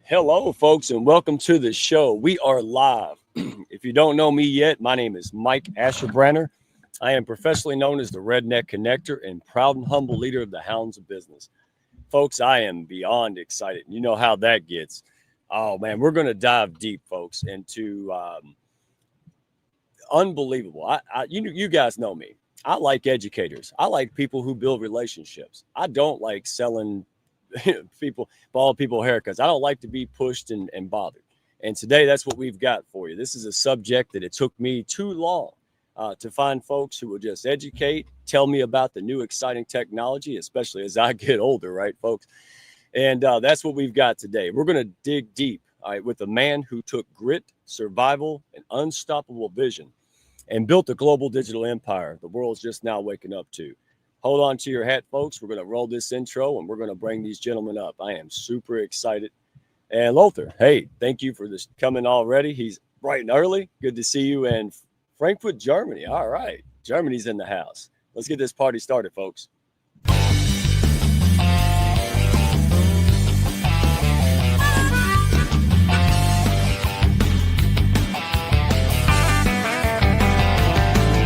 Hello, folks, and welcome to the show. We are live. If you don't know me yet, my name is Mike Ashabraner. I am professionally known as the Redneck Connecktor and proud and humble leader of the Hounds of Business. Folks, I am beyond excited. You know how that gets. Oh, man, we're going to dive deep, folks, into unbelievable. You guys know me. I like educators. I like people who build relationships. I don't like selling bald people haircuts. I don't like to be pushed and bothered. And today, that's what we've got for you. This is a subject that it took me too long to find folks who will just educate, tell me about the new exciting technology, especially as I get older, right, folks? And that's what we've got today. We're going to dig deep, all right, with a man who took grit, survival, and unstoppable vision and built a global digital empire the world's just now waking up to. Hold on to your hat, folks. We're going to roll this intro, and we're going to bring these gentlemen up. I am super excited. And Lothar, hey, thank you for this coming already. He's bright and early. Good to see you in Frankfurt, Germany. All right. Germany's in the house. Let's get this party started, folks.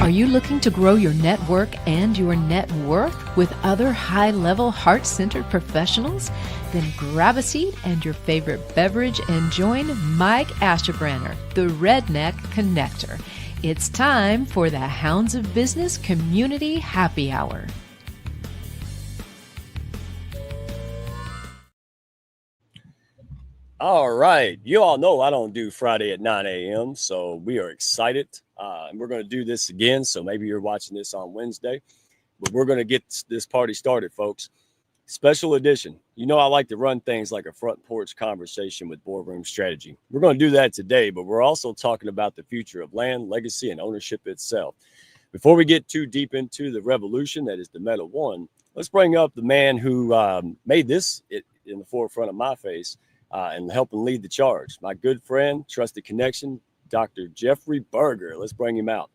Are you looking to grow your network and your net worth with other high-level, heart-centered professionals? Then grab a seat and your favorite beverage and join Mike Ashabraner, the Redneck Connecktor. It's time for the Hounds of Business Community Happy Hour. All right. You all know I don't do Friday at 9 a.m., so we are excited. And we're going to do this again, so maybe you're watching this on Wednesday. But we're going to get this party started, folks. Special edition. You know I like to run things like a front porch conversation with boardroom strategy. We're going to do that today, but we're also talking about the future of land, legacy, and ownership itself. Before we get too deep into the revolution that is DaMeta1, let's bring up the man who made this in the forefront of my face. And helping lead the charge. My good friend, trusted connection, Dr. Jeffrey Berger. Let's bring him out.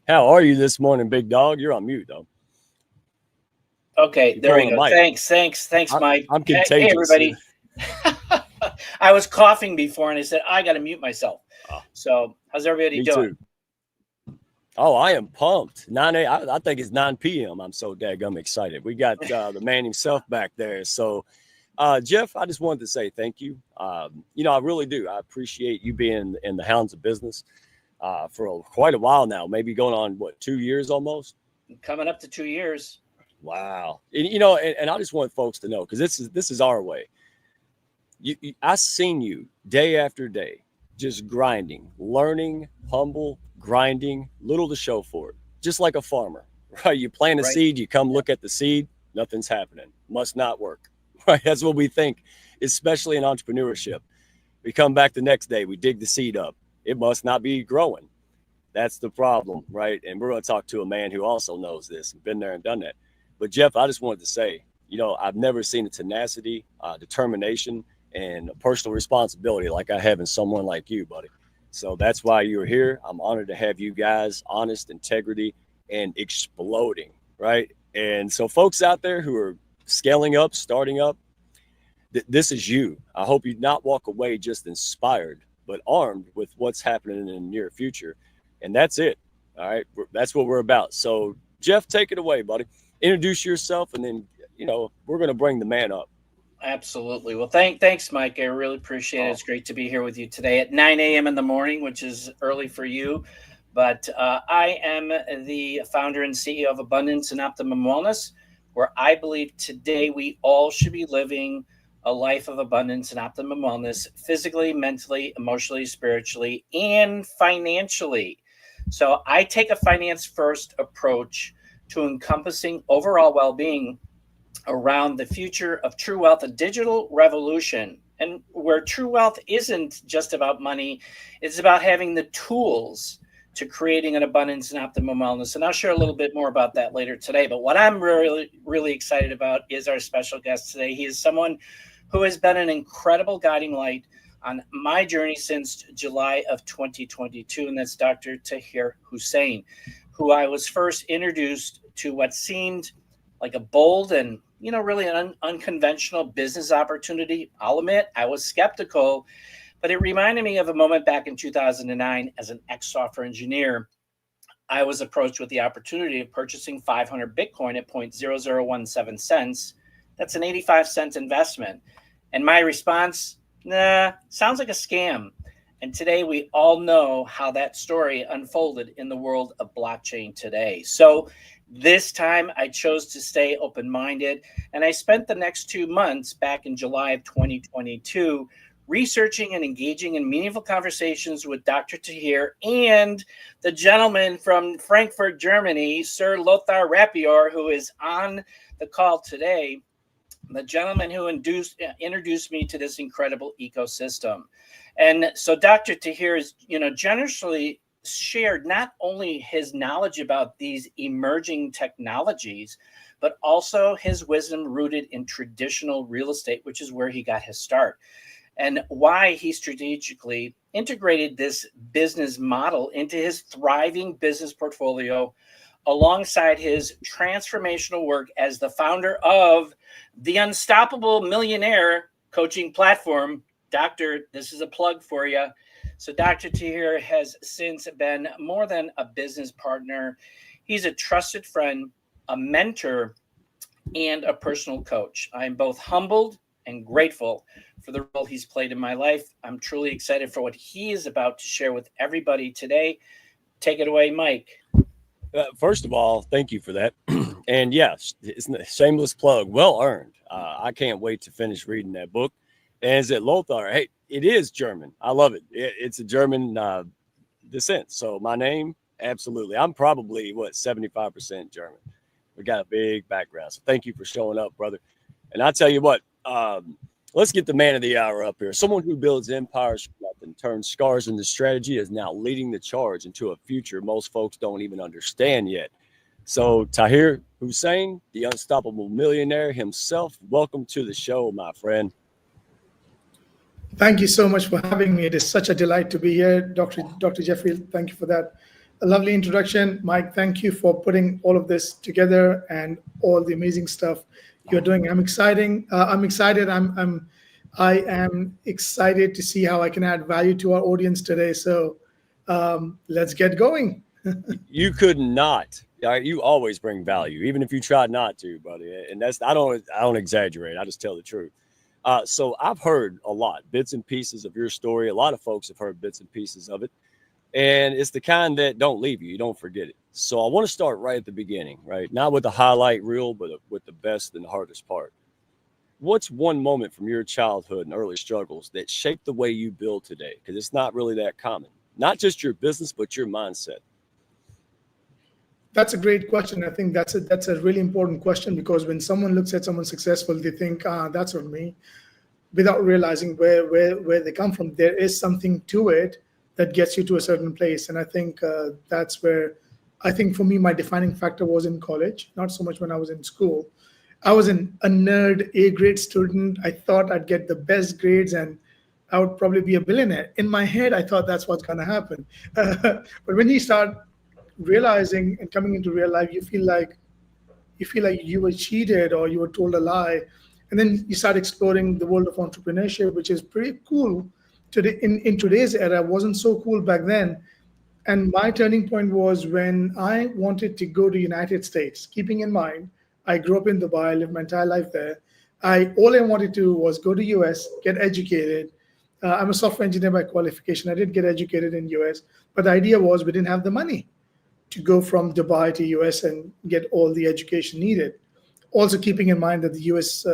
How are you this morning, big dog? You're on mute, though. Okay, there we go. Thanks, Mike. I'm contagious. Hey, everybody. I was coughing before, and I said, I got to mute myself. So how's everybody doing? Too. Oh, I am pumped. 9 a.m. I think it's 9 p.m. I'm so daggum excited. We got the man himself back there. So, Jeff, I just wanted to say thank you. I really do. I appreciate you being in the Hounds of Business for quite a while now, maybe going on, 2 years almost? Coming up to 2 years. Wow. And I just want folks to know, because this is our way. I've seen you day after day, just grinding, learning, humble, grinding, little to show for it, just like a farmer, right? You plant a seed, you come look at the seed, nothing's happening, must not work. Right, that's what we think, especially in entrepreneurship. We come back the next day, we dig the seed up. It must not be growing. That's the problem, right? And we're going to talk to a man who also knows this and been there and done that. But Jeff, I just wanted to say, I've never seen a tenacity, determination, and a personal responsibility like I have in someone like you, buddy. So that's why you're here. I'm honored to have you guys, honest, integrity, and exploding, right? And so folks out there who are scaling up, starting up, this is you. I hope you not walk away just inspired, but armed with what's happening in the near future. And that's it. All right. That's what we're about. So Jeff, take it away, buddy. Introduce yourself, and then, we're going to bring the man up. Absolutely. Well, thanks, Mike. I really appreciate it. It's great to be here with you today at 9 a.m. in the morning, which is early for you. But I am the founder and CEO of Abundance and Optimum Wellness, where I believe today we all should be living a life of abundance and optimum wellness, physically, mentally, emotionally, spiritually, and financially. So I take a finance-first approach to encompassing overall well-being around the future of true wealth, a digital revolution, and where true wealth isn't just about money, it's about having the tools to creating an abundance and optimum wellness. And I'll share a little bit more about that later today. But what I'm really, really excited about is our special guest today. He is someone who has been an incredible guiding light on my journey since July of 2022, and that's Dr. Tahir Hussain, who I was first introduced to what seemed like a bold and really an unconventional business opportunity. I'll admit I was skeptical, but it reminded me of a moment back in 2009 as an ex-software engineer. I was approached with the opportunity of purchasing 500 Bitcoin at 0.0017 cents. That's an 85-cent investment. And my response, nah, sounds like a scam. And today we all know how that story unfolded in the world of blockchain today. So this time I chose to stay open-minded, and I spent the next 2 months back in July of 2022 researching and engaging in meaningful conversations with Dr. Tahir and the gentleman from Frankfurt, Germany, Sir Lothar Rapior, who is on the call today, the gentleman who introduced me to this incredible ecosystem. And so Dr. Tahir is, generously shared not only his knowledge about these emerging technologies, but also his wisdom rooted in traditional real estate, which is where he got his start, and why he strategically integrated this business model into his thriving business portfolio alongside his transformational work as the founder of the Unstoppable Millionaire coaching platform. Doctor, this is a plug for you. So Dr. Tahir has since been more than a business partner. He's a trusted friend, a mentor, and a personal coach. I am both humbled and grateful for the role he's played in my life. I'm truly excited for what he is about to share with everybody today. Take it away, Mike. First of all, thank you for that. And yes, it's a shameless plug, well earned. I can't wait to finish reading that book. And is it Lothar? Hey, it is German. I love it. It's a German descent. So my name, absolutely. I'm probably, 75% German. We got a big background. So thank you for showing up, brother. And I'll tell you what, let's get the man of the hour up here. Someone who builds empires and turns scars into strategy is now leading the charge into a future most folks don't even understand yet. So Tahir Hussain, the Unstoppable Millionaire himself, welcome to the show, my friend. Thank you so much for having me. It is such a delight to be here, Dr. Jeffrey. Thank you for that. A lovely introduction. Mike, thank you for putting all of this together and all the amazing stuff you're doing. I'm excited. I am excited to see how I can add value to our audience today. So let's get going. You could not. You always bring value, even if you try not to, buddy. And I don't exaggerate. I just tell the truth. So I've heard a lot, bits and pieces of your story. A lot of folks have heard bits and pieces of it. And it's the kind that don't leave you. You don't forget it. So I want to start right at the beginning, right? Not with the highlight reel, but with the best and the hardest part. What's one moment from your childhood and early struggles that shaped the way you build today? Because it's not really that common. Not just your business, but your mindset. That's a great question. I think that's a really important question, because when someone looks at someone successful, they think, that's on me, without realizing where they come from. There is something to it that gets you to a certain place. And I think that's where, I think for me, my defining factor was in college, not so much when I was in school. I was a nerd, A-grade student. I thought I'd get the best grades and I would probably be a billionaire. In my head, I thought that's what's going to happen. But when you start realizing and coming into real life, you feel like you were cheated or you were told a lie. And then you start exploring the world of entrepreneurship, which is pretty cool. Today, in today's era, wasn't so cool back then. And my turning point was when I wanted to go to United States, keeping in mind, I grew up in Dubai, I lived my entire life there. All I wanted to do was go to US, get educated. I'm a software engineer by qualification. I did get educated in US, but the idea was we didn't have the money to go from Dubai to US and get all the education needed. Also keeping in mind that the US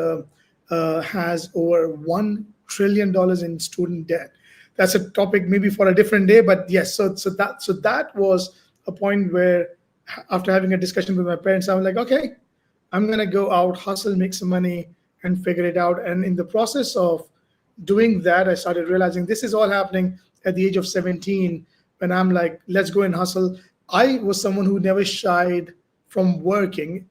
has over $1 trillion in student debt. That's a topic maybe for a different day, but yes, so that was a point where after having a discussion with my parents, I was like, okay, I'm gonna go out, hustle, make some money and figure it out. And in the process of doing that, I started realizing this is all happening at the age of 17 when I'm like, let's go and hustle. I was someone who never shied from working.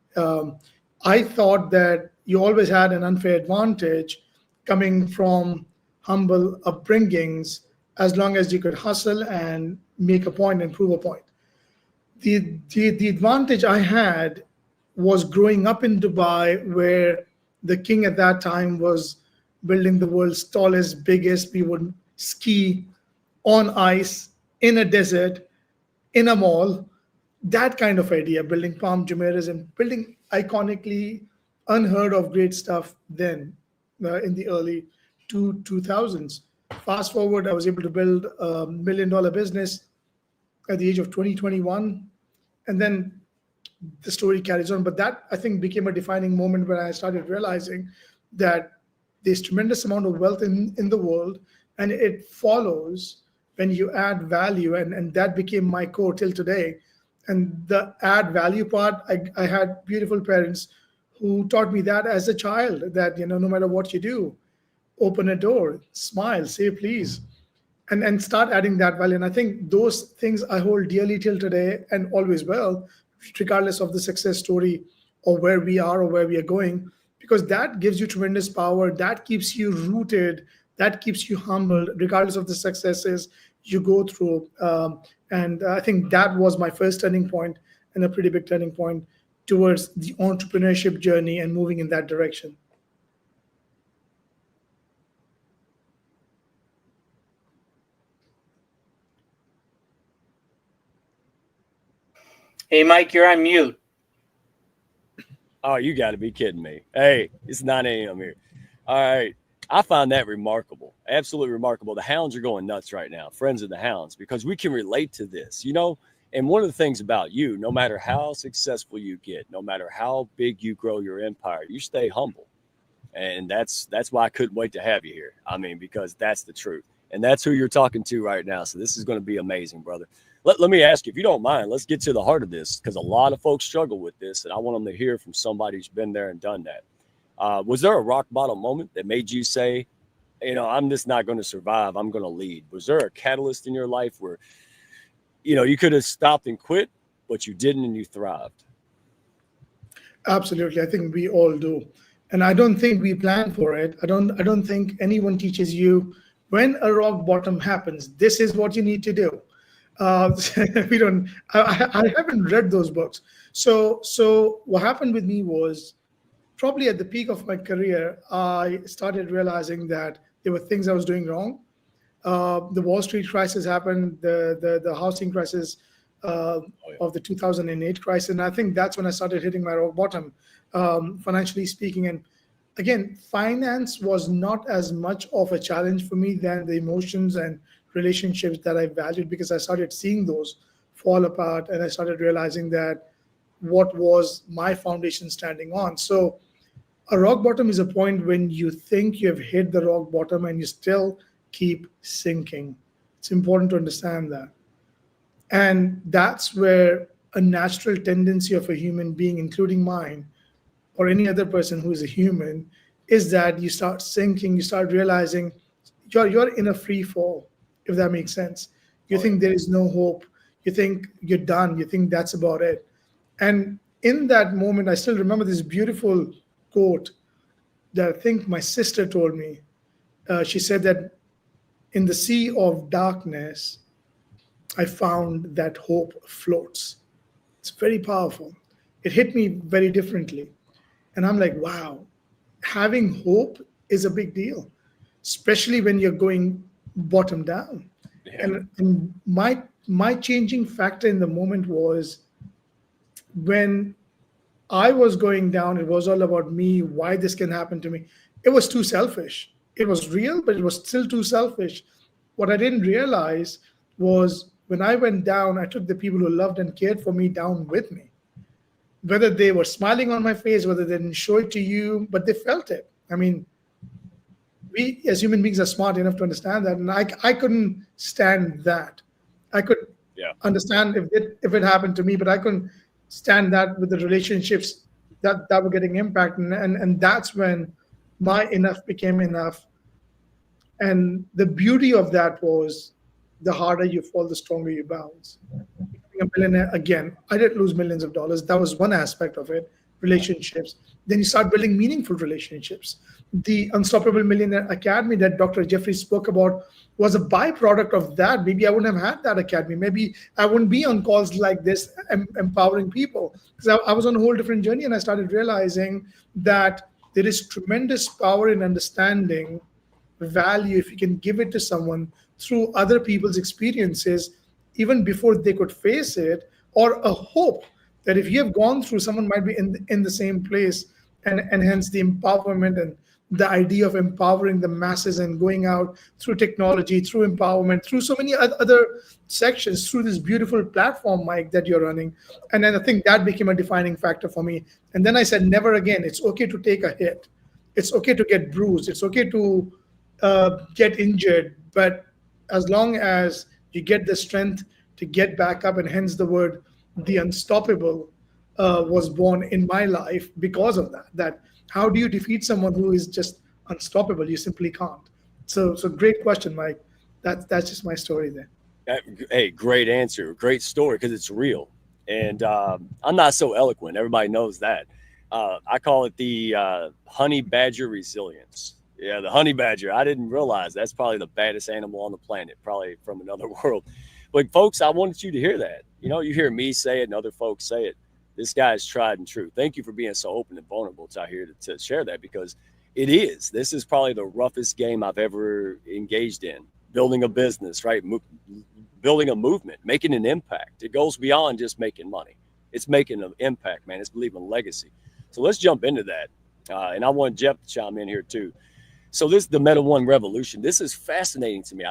I thought that you always had an unfair advantage coming from humble upbringings as long as you could hustle and make a point and prove a point. The advantage I had was growing up in Dubai, where the king at that time was building the world's tallest, biggest. We would ski on ice in a desert, in a mall. That kind of idea, building Palm Jumeirahs and building iconically unheard of great stuff then in the early 2000s. Fast forward, I was able to build a $1 million business at the age of 2021. And then the story carries on. But that, I think, became a defining moment when I started realizing that there's tremendous amount of wealth in the world, and it follows when you add value. And that became my core till today. And the add value part, I had beautiful parents who taught me that as a child, that, no matter what you do, open a door, smile, say please, and start adding that value. And I think those things I hold dearly till today and always will, regardless of the success story or where we are or where we are going, because that gives you tremendous power. That keeps you rooted. That keeps you humbled, regardless of the successes you go through. And I think that was my first turning point, and a pretty big turning point towards the entrepreneurship journey and moving in that direction. Hey, Mike, you're on mute. Oh, you got to be kidding me. Hey, it's 9 a.m. here. All right. I find that remarkable. Absolutely remarkable. The Hounds are going nuts right now, friends of the Hounds, because we can relate to this, And one of the things about you, no matter how successful you get, no matter how big you grow your empire, you stay humble. And that's why I couldn't wait to have you here. I mean, because that's the truth. And that's who you're talking to right now. So this is going to be amazing, brother. Let me ask you, if you don't mind, let's get to the heart of this, because a lot of folks struggle with this, and I want them to hear from somebody who's been there and done that. Was there a rock bottom moment that made you say, I'm just not going to survive, I'm going to lead? Was there a catalyst in your life where, you could have stopped and quit, but you didn't and you thrived? Absolutely. I think we all do. And I don't think we plan for it. I don't think anyone teaches you when a rock bottom happens, this is what you need to do. We don't. I haven't read those books. So what happened with me was, probably at the peak of my career, I started realizing that there were things I was doing wrong. The Wall Street crisis happened, the housing crisis of the 2008 crisis, and I think that's when I started hitting my rock bottom, financially speaking. And again, finance was not as much of a challenge for me than the emotions and relationships that I valued, because I started seeing those fall apart, and I started realizing that what was my foundation standing on. So a rock bottom is a point when you think you have hit the rock bottom and you still keep sinking. It's important to understand that. And that's where a natural tendency of a human being, including mine, or any other person who is a human, is that you start sinking, you start realizing you're in a free fall, if that makes sense. You think there is no hope. You think you're done. You think that's about it. And in that moment, I still remember this beautiful quote that I think my sister told me. She said that in the sea of darkness, I found that hope floats. It's very powerful. It hit me very differently. And I'm like, wow, having hope is a big deal, especially when you're going bottom down. Yeah. And my changing factor in the moment was, when I was going down, it was all about me, why this can happen to me. It was too selfish. It was real, but it was still too selfish. What I didn't realize was, when I went down, I took the people who loved and cared for me down with me. Whether they were smiling on my face, whether they didn't show it to you, but they felt it. I mean, we as human beings are smart enough to understand that. And I couldn't stand that. I could understand if it happened to me, but I couldn't stand that with the relationships that were getting impacted. And that's when my enough became enough. And the beauty of that was, the harder you fall, the stronger you bounce. Becoming a millionaire, again, I didn't lose millions of dollars. That was one aspect of it. relationships. Then you start building meaningful relationships. The Unstoppable Millionaire Academy that Dr. Jeffrey spoke about was a byproduct of that. Maybe I wouldn't have had that academy. Maybe I wouldn't be on calls like this, empowering people, because I was on a whole different journey, and I started realizing that there is tremendous power in understanding value if you can give it to someone through other people's experiences, even before they could face it, or a hope that if you have gone through, someone might be in the same place, and hence the empowerment and the idea of empowering the masses and going out through technology, through empowerment, through so many other sections, through this beautiful platform, Mike, that you're running. And then I think that became a defining factor for me. And then I said, never again. It's okay to take a hit. It's okay to get bruised. It's okay to get injured. But as long as you get the strength to get back up, and hence the word, the unstoppable, was born in my life because of that. How do you defeat someone who is just unstoppable? You simply can't. So great question, Mike. That's just my story there. Hey, great answer. Great story, because it's real. And I'm not so eloquent. Everybody knows that. I call it the honey badger resilience. Yeah, the honey badger. I didn't realize that's probably the baddest animal on the planet, probably from another world. But folks, I wanted you to hear that. You hear me say it and other folks say it. This guy is tried and true. Thank you for being so open and vulnerable, Tahir, to share that, because it is. This is probably the roughest game I've ever engaged in. Building a business, right? Building a movement, making an impact. It goes beyond just making money. It's making an impact, man. It's believing legacy. So let's jump into that. And I want Jeff to chime in here too. So this is the DaMeta1 Revolution. This is fascinating to me.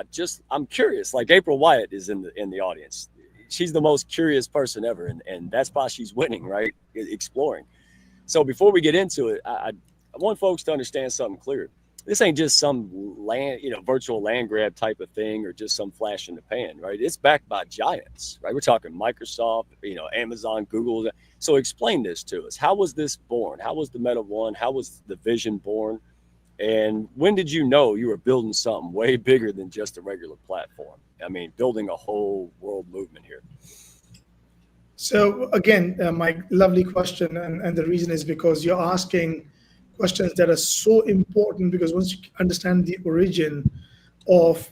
I'm curious. Like April Wyatt is in the audience. She's the most curious person ever, and that's why she's winning, right? Exploring. So before we get into it, I want folks to understand something clear. This ain't just some virtual land grab type of thing, or just some flash in the pan, right? It's backed by giants, right? We're talking Microsoft, Amazon, Google. So explain this to us. How was this born? How was the DaMeta1? How was the vision born? And when did you know you were building something way bigger than just a regular platform? I mean, building a whole world movement here. So again, Mike, lovely question. And the reason is because you're asking questions that are so important, because once you understand the origin of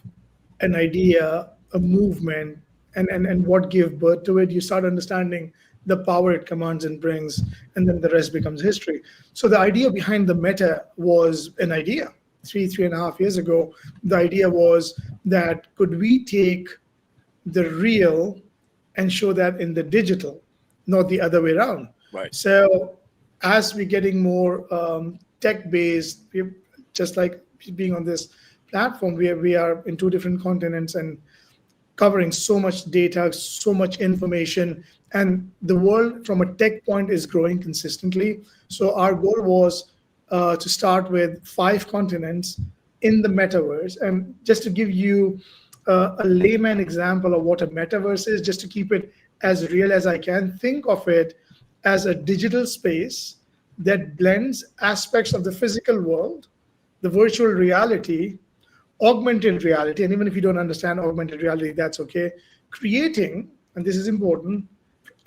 an idea, a movement, and what gave birth to it, you start understanding the power it commands and brings, and then the rest becomes history. So the idea behind the Meta was an idea. Three and a half years ago, the idea was that could we take the real and show that in the digital, not the other way around. Right. So as we're getting more tech-based, just like being on this platform, we are in two different continents and covering so much data, so much information, and the world from a tech point is growing consistently. So our goal was to start with 5 continents in the metaverse. And just to give you a layman example of what a metaverse is, just to keep it as real as I can, think of it as a digital space that blends aspects of the physical world, the virtual reality, augmented reality, and even if you don't understand augmented reality, that's okay, creating, and this is important,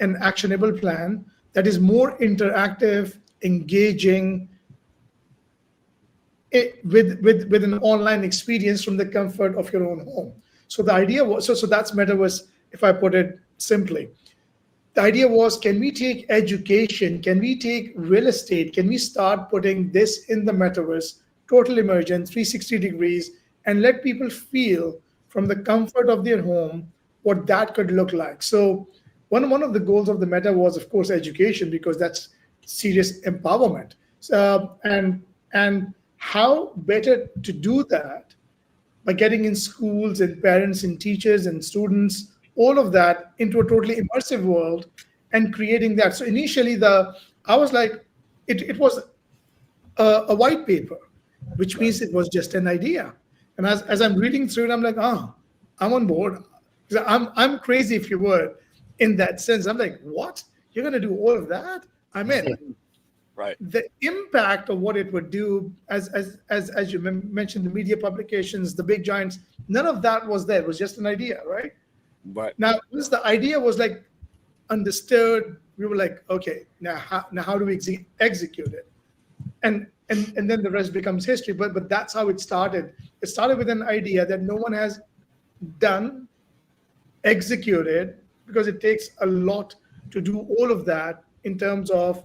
an actionable plan that is more interactive, engaging, with an online experience from the comfort of your own home. So the idea was, so that's metaverse, if I put it simply. The idea was, can we take education, can we take real estate, can we start putting this in the metaverse, total immersion, 360 degrees, and let people feel from the comfort of their home what that could look like. So one of the goals of the Meta was, of course, education, because that's serious empowerment. And how better to do that by getting in schools and parents and teachers and students, all of that into a totally immersive world and creating that. So initially I was like, it was a white paper, which means it was just an idea. And as I'm reading through it, I'm like, I'm on board. I'm crazy, if you would, in that sense. I'm like, what? You're going to do all of that? I'm in. Right. The impact of what it would do, as you mentioned, the media publications, the big giants, none of that was there. It was just an idea, right? Right. Now, once the idea was like understood, we were like, okay, now how do we execute it? And then the rest becomes history. But that's how it started. It started with an idea that no one has done, executed, because it takes a lot to do all of that in terms of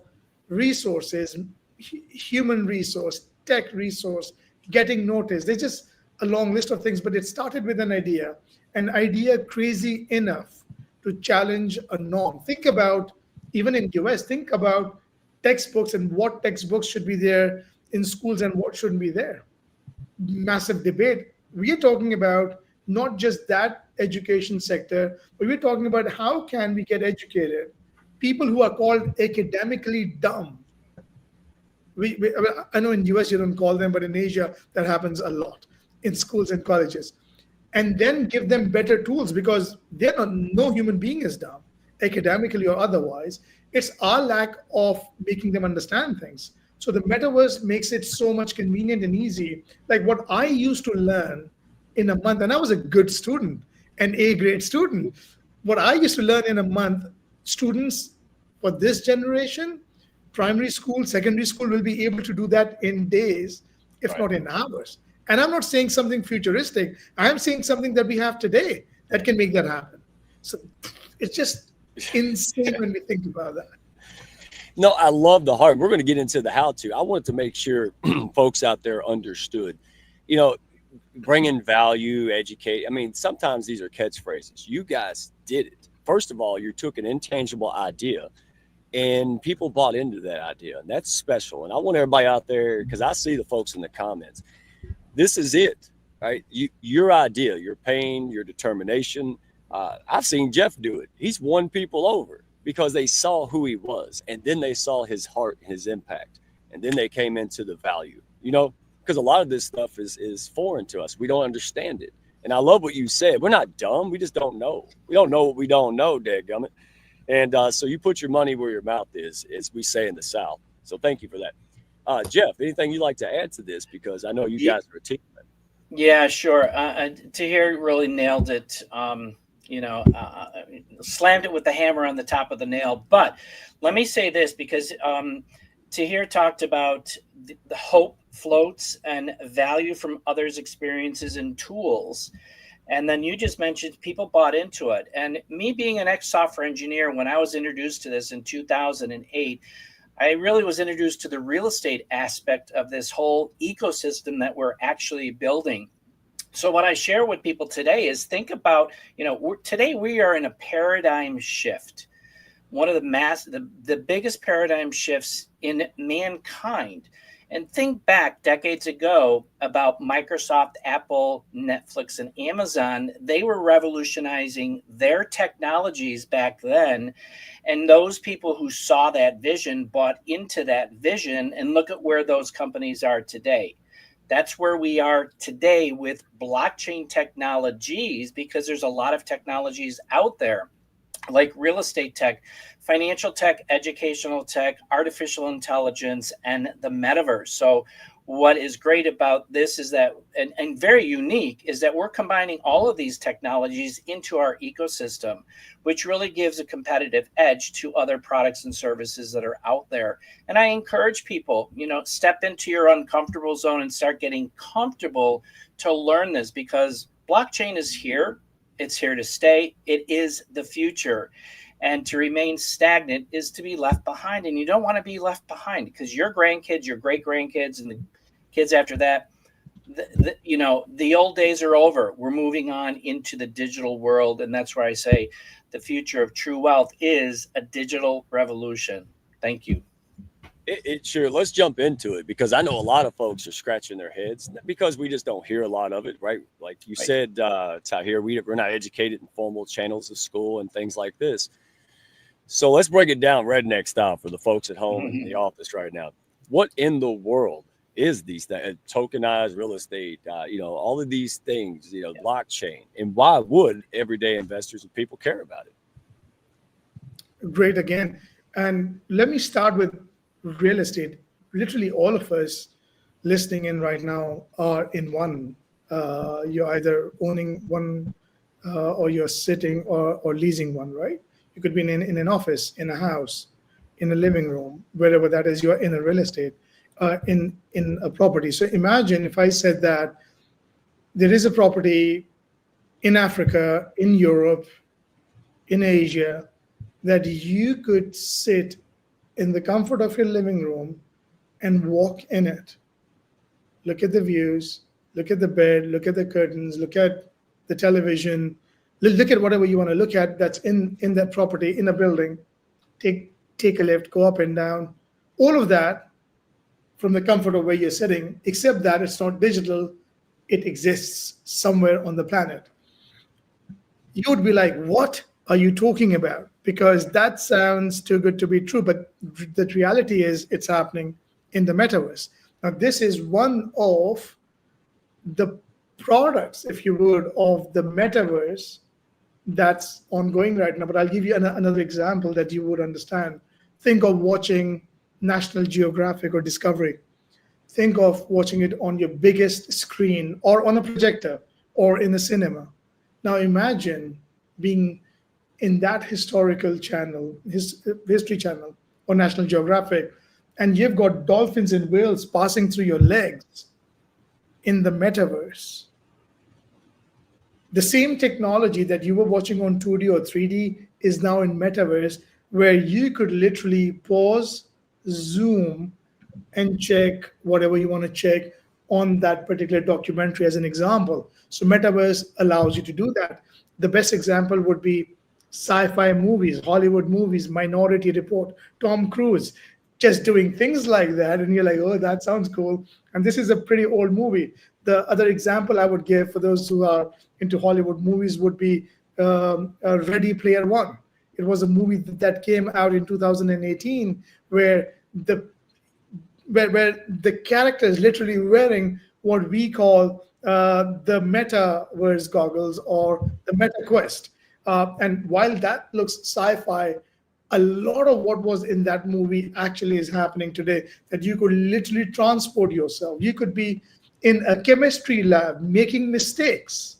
resources, human resource, tech resource, getting noticed. There's just a long list of things, but it started with an idea crazy enough to challenge a norm. Think about, even in US, think about textbooks and what textbooks should be there in schools and what shouldn't be there. Massive debate. We are talking about not just that education sector, but we're talking about how can we get educated people who are called academically dumb. I know in US you don't call them, but in Asia that happens a lot in schools and colleges. And then give them better tools, because no human being is dumb, academically or otherwise. It's our lack of making them understand things. So the metaverse makes it so much convenient and easy. Like what I used to learn in a month, and I was a good student, an A grade student. What I used to learn in a month, students for this generation, primary school, secondary school, will be able to do that in days, if not in hours. And I'm not saying something futuristic. I'm saying something that we have today that can make that happen. So it's just insane when we think about that. No, I love the heart. We're going to get into the how-to. I wanted to make sure folks out there understood, bringing value, educate. I mean, sometimes these are catchphrases. You guys did it. First of all, you took an intangible idea and people bought into that idea. And that's special. And I want everybody out there, because I see the folks in the comments. This is it, right? Your idea, your pain, your determination. I've seen Jeff do it. He's won people over because they saw who he was, and then they saw his heart, his impact, and then they came into the value, because a lot of this stuff is foreign to us. We don't understand it. And I love what you said. We're not dumb. We just don't know. We don't know what we don't know, dadgummit. And so you put your money where your mouth is, as we say in the South. So thank you for that. Jeff, anything you'd like to add to this? Because I know you guys are a team. Yeah, sure. Tahir really nailed it. Slammed it with the hammer on the top of the nail. But let me say this, because Tahir talked about the hope floats and value from others' experiences and tools. And then you just mentioned people bought into it. And me being an ex-software engineer, when I was introduced to this in 2008, I really was introduced to the real estate aspect of this whole ecosystem that we're actually building. So what I share with people today is think about, today we are in a paradigm shift. One of the biggest paradigm shifts in mankind. And think back decades ago about Microsoft, Apple, Netflix, and Amazon. They were revolutionizing their technologies back then. And those people who saw that vision bought into that vision. And look at where those companies are today. That's where we are today with blockchain technologies, because there's a lot of technologies out there, like real estate tech, financial tech, educational tech, artificial intelligence, and the metaverse. So what is great about this is that, and very unique, is that we're combining all of these technologies into our ecosystem, which really gives a competitive edge to other products and services that are out there. And I encourage people, step into your uncomfortable zone and start getting comfortable to learn this, because blockchain is here. It's here to stay. It is the future. And to remain stagnant is to be left behind. And you don't want to be left behind, because your grandkids, your great grandkids, and the kids after that, the old days are over. We're moving on into the digital world. And that's where I say the future of true wealth is a digital revolution. Thank you. Sure. Let's jump into it, because I know a lot of folks are scratching their heads because we just don't hear a lot of it, right? Like you said, Tahir, we're not educated in formal channels of school and things like this. So let's break it down redneck style for the folks at home in the office right now. What in the world is these things? Tokenized real estate, all of these things, blockchain, and why would everyday investors and people care about it? Great again. And let me start with real estate. Literally all of us listening in right now are in one. You're either owning one or you're sitting or leasing one, right? You could be in an office, in a house, in a living room, wherever that is. You're in a real estate, in a property. So imagine if I said that there is a property in Africa, in Europe, in Asia, that you could sit in the comfort of your living room and walk in it. Look at the views, look at the bed, look at the curtains, look at the television, look at whatever you want to look at that's in that property, in a building. Take a lift, go up and down. All of that from the comfort of where you're sitting, except that it's not digital, it exists somewhere on the planet. You would be like, what are you talking about? Because that sounds too good to be true. But the reality is it's happening in the metaverse. Now, this is one of the products, if you would, of the metaverse that's ongoing right now. But I'll give you another example that you would understand. Think of watching National Geographic or Discovery. Think of watching it on your biggest screen or on a projector or in a cinema. Now imagine being in that historical channel, history channel or National Geographic, and you've got dolphins and whales passing through your legs in the metaverse. The same technology that you were watching on 2D or 3D is now in metaverse, where you could literally pause, zoom, and check whatever you want to check on that particular documentary, as an example. So metaverse allows you to do that. The best example would be sci-fi movies, Hollywood movies, Minority Report, Tom Cruise, just doing things like that. And you're like, oh, that sounds cool. And this is a pretty old movie. The other example I would give for those who are into Hollywood movies would be Ready Player One. It was a movie that came out in 2018 where the character is literally wearing what we call the metaverse goggles or the meta quest. And while that looks sci-fi, a lot of what was in that movie actually is happening today, that you could literally transport yourself. You could be in a chemistry lab making mistakes,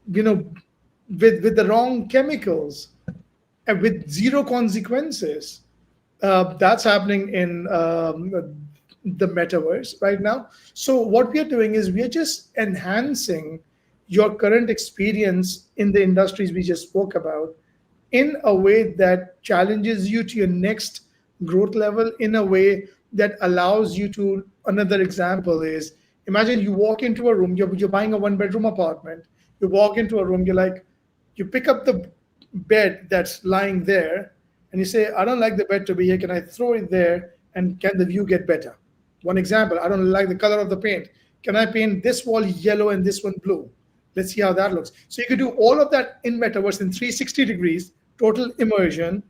with the wrong chemicals and with zero consequences. That's happening in the metaverse right now. So what we are doing is we are just enhancing your current experience in the industries we just spoke about in a way that challenges you to your next growth level, in a way that allows you to. Another example is, imagine you walk into a room, you're buying a 1-bedroom apartment, you walk into a room, you pick up the bed that's lying there, and you say, I don't like the bed to be here. Can I throw it there? And can the view get better? One example, I don't like the color of the paint. Can I paint this wall yellow and this one blue? Let's see how that looks. So you could do all of that in metaverse in 360 degrees, total immersion,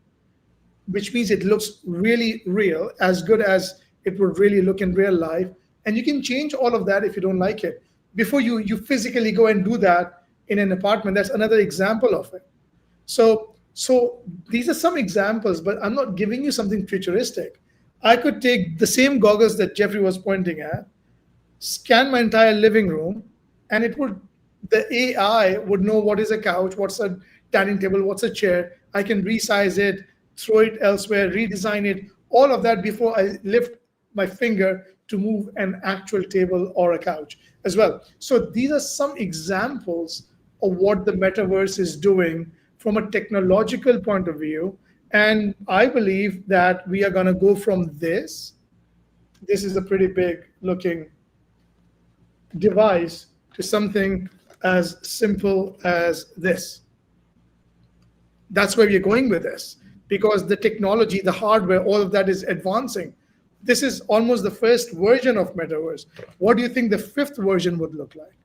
which means it looks really real, as good as it would really look in real life. And you can change all of that if you don't like it. Before you physically go and do that in an apartment, that's another example of it. So these are some examples, but I'm not giving you something futuristic. I could take the same goggles that Jeffrey was pointing at, scan my entire living room, and the AI would know what is a couch, what's a dining table, what's a chair. I can resize it, throw it elsewhere, redesign it, all of that before I lift my finger to move an actual table or a couch as well. So these are some examples of what the metaverse is doing from a technological point of view. And I believe that we are going to go from this is a pretty big looking device, to something as simple as this. That's where we're going with this, because the technology, the hardware, all of that is advancing. This is almost the first version of metaverse. What do you think the 5th version would look like?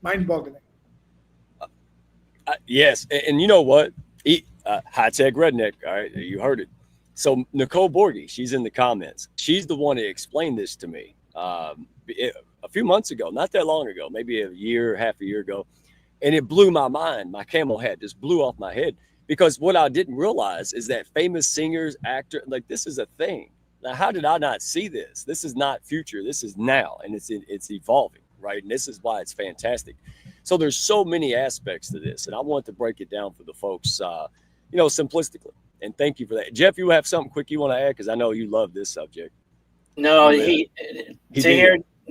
Mind-boggling. Yes, and you know what? High-tech redneck, all right, you heard it. So Nicole Borgie, she's in the comments. She's the one that explained this to me a few months ago, not that long ago, maybe half a year ago. And it blew my mind. My camel hat just blew off my head, because what I didn't realize is that famous singers, actors, like, this is a thing. Now, how did I not see this? This is not future. This is now, and it's evolving, right? And this is why it's fantastic. So there's so many aspects to this, and I want to break it down for the folks simplistically. And thank you for that. Jeff, you have something quick you want to add? Because I know you love this subject. No,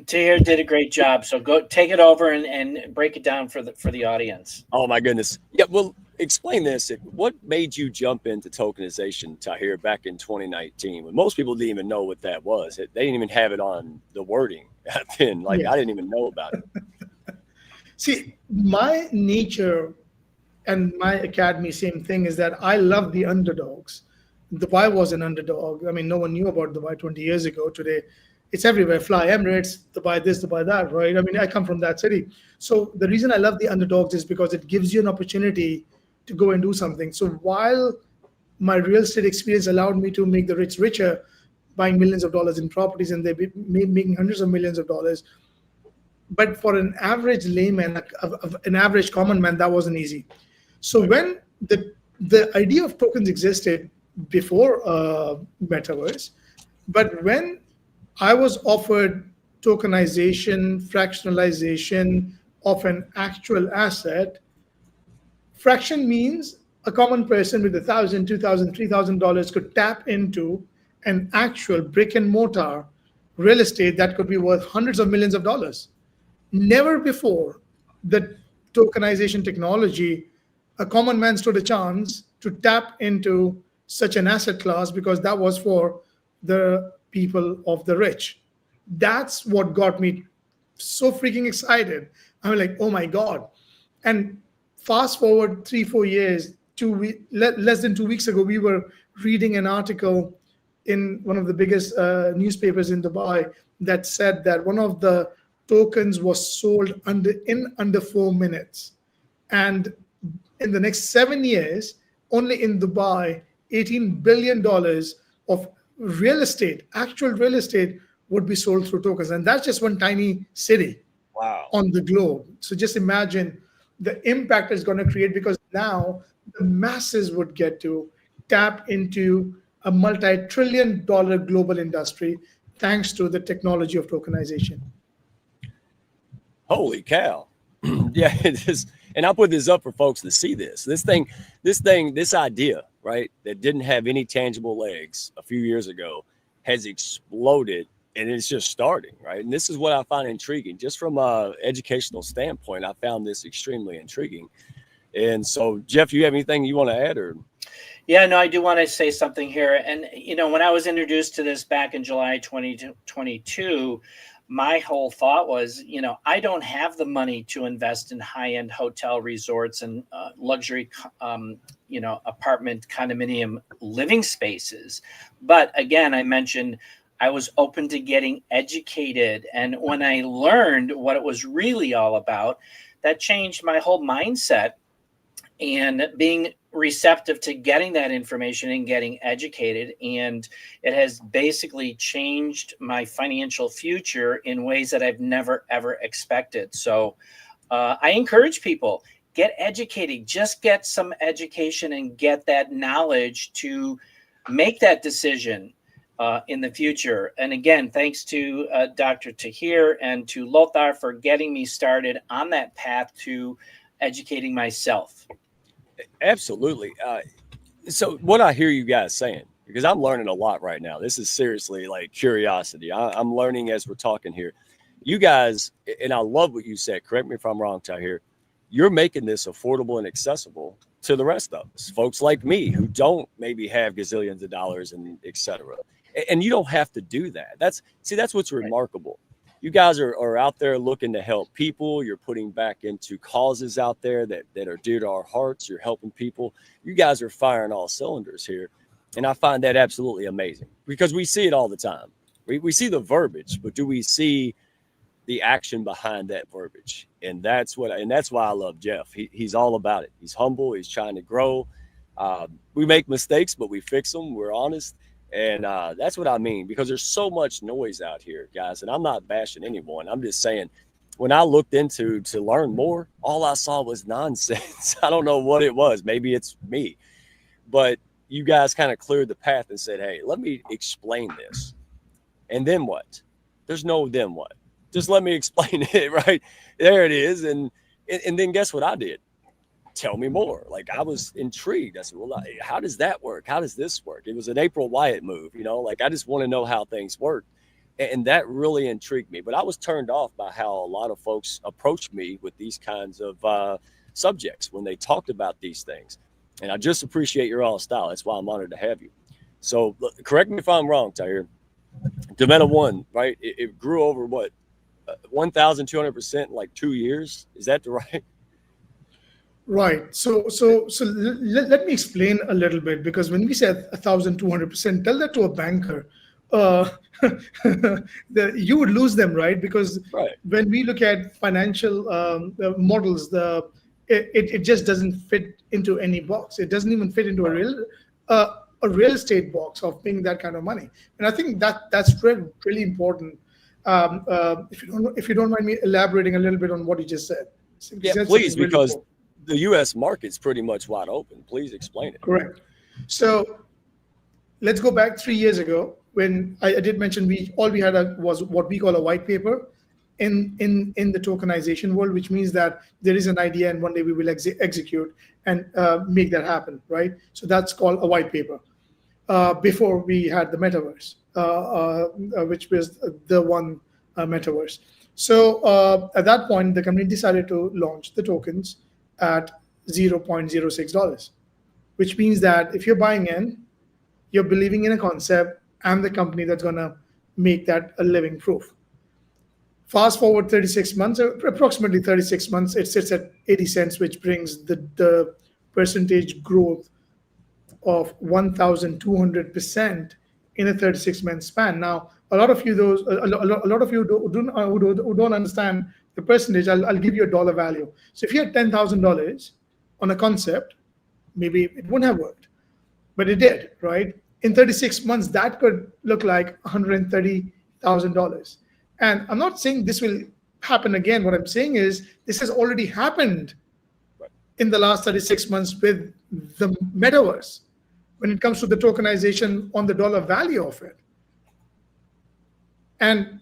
Tahir did a great job. So go take it over and break it down for the audience. Oh my goodness. Yeah. Well, explain this. What made you jump into tokenization, Tahir, back in 2019 when most people didn't even know what that was? They didn't even have it on the wording then. I didn't even know about it. See, my nature and my academy, same thing, is that I love the underdogs. Dubai was an underdog. I mean, no one knew about Dubai 20 years ago. Today, it's everywhere. Fly Emirates, Dubai this, Dubai that, right? I mean, I come from that city. So the reason I love the underdogs is because it gives you an opportunity to go and do something. So while my real estate experience allowed me to make the rich richer, buying millions of dollars in properties, and they're making hundreds of millions of dollars, but for an average layman, an average common man, that wasn't easy. So when the idea of tokens existed before metaverse, but when I was offered tokenization, fractionalization of an actual asset, fraction means a common person with $1,000, $2,000, $3,000 could tap into an actual brick and mortar real estate that could be worth hundreds of millions of dollars. Never before the tokenization technology, a common man stood a chance to tap into such an asset class, because that was for the people of the rich. That's what got me so freaking excited. I'm like, oh my God. And fast forward 3-4 years, less than 2 weeks ago, we were reading an article in one of the biggest newspapers in Dubai that said that one of the tokens was sold in under 4 minutes. And in the next 7 years, only in Dubai, $18 billion of real estate, actual real estate, would be sold through tokens. And that's just one tiny city on the globe. So just imagine the impact it's going to create, because now the masses would get to tap into a multi-trillion-dollar global industry thanks to the technology of tokenization. Holy cow. Yeah, it is. And I'll put this up for folks to see this idea, right, that didn't have any tangible legs a few years ago has exploded, and it's just starting, right? And this is what I find intriguing. Just from an educational standpoint, I found this extremely intriguing. And so, Jeff, you have anything you want to add? Or? Yeah, no, I do want to say something here. And, when I was introduced to this back in July 2022, my whole thought was, I don't have the money to invest in high-end hotel resorts and luxury, apartment condominium living spaces. But again, I mentioned I was open to getting educated. And when I learned what it was really all about, that changed my whole mindset, and being receptive to getting that information and getting educated. And it has basically changed my financial future in ways that I've never, ever expected. So I encourage people, get educated, just get some education and get that knowledge to make that decision in the future. And again, thanks to Dr. Tahir and to Lothar for getting me started on that path to educating myself. Absolutely. So what I hear you guys saying, because I'm learning a lot right now, this is seriously like curiosity. I'm learning as we're talking here. You guys, and I love what you said, correct me if I'm wrong, Tahir, you're making this affordable and accessible to the rest of us, folks like me who don't maybe have gazillions of dollars and et cetera. And you don't have to do that. That's what's remarkable. You guys are out there looking to help people. You're putting back into causes out there that are dear to our hearts. You're helping people. You guys are firing all cylinders here. And I find that absolutely amazing, because we see it all the time. We see the verbiage, but do we see the action behind that verbiage? And that's why I love Jeff. He's all about it. He's humble. He's trying to grow. We make mistakes, but we fix them. We're honest. And that's what I mean, because there's so much noise out here, guys. And I'm not bashing anyone. I'm just saying, when I looked into to learn more, all I saw was nonsense. I don't know what it was. Maybe it's me. But you guys kind of cleared the path and said, hey, let me explain this. And then what? There's no then what. Just let me explain it, right? There it is. And then guess what I did? tell me more. Like, I was intrigued. I said, well, how does that work? How does this work? It was an April Wyatt move, you know, like I just want to know how things work. And that really intrigued me. But I was turned off by how a lot of folks approached me with these kinds of subjects when they talked about these things. And I just appreciate your all style. That's why I'm honored to have you. So correct me if I'm wrong, Tahir. DaMeta1, right? It grew over what, 1,200% in like 2 years. Is that the right? Right. So let me explain a little bit, because when we said 1,200%, tell that to a banker. You would lose them, right? Because when we look at financial models, it just doesn't fit into any box. It doesn't even fit into a real estate box of paying that kind of money. And I think that's really important. If you don't mind me elaborating a little bit on what you just said. Yeah, please, really because important. The U.S. market's pretty much wide open. Please explain it. Correct. So let's go back 3 years ago when I did mention all we had was what we call a white paper in the tokenization world, which means that there is an idea and one day we will execute and make that happen, right? So that's called a white paper. Before we had the metaverse, which was the one metaverse. So at that point, the company decided to launch the tokens at $0.06, which means that if you're buying in, you're believing in a concept and the company that's going to make that a living proof. Fast forward 36 months, approximately 36 months, it sits at 80 cents, which brings the percentage growth of 1,200% in a 36-month span. Now, a lot of you who don't understand the percentage, I'll give you a dollar value. So if you had $10,000 on a concept, maybe it wouldn't have worked, but it did, right? In 36 months, that could look like $130,000. And I'm not saying this will happen again. What I'm saying is this has already happened in the last 36 months with the metaverse when it comes to the tokenization on the dollar value of it. And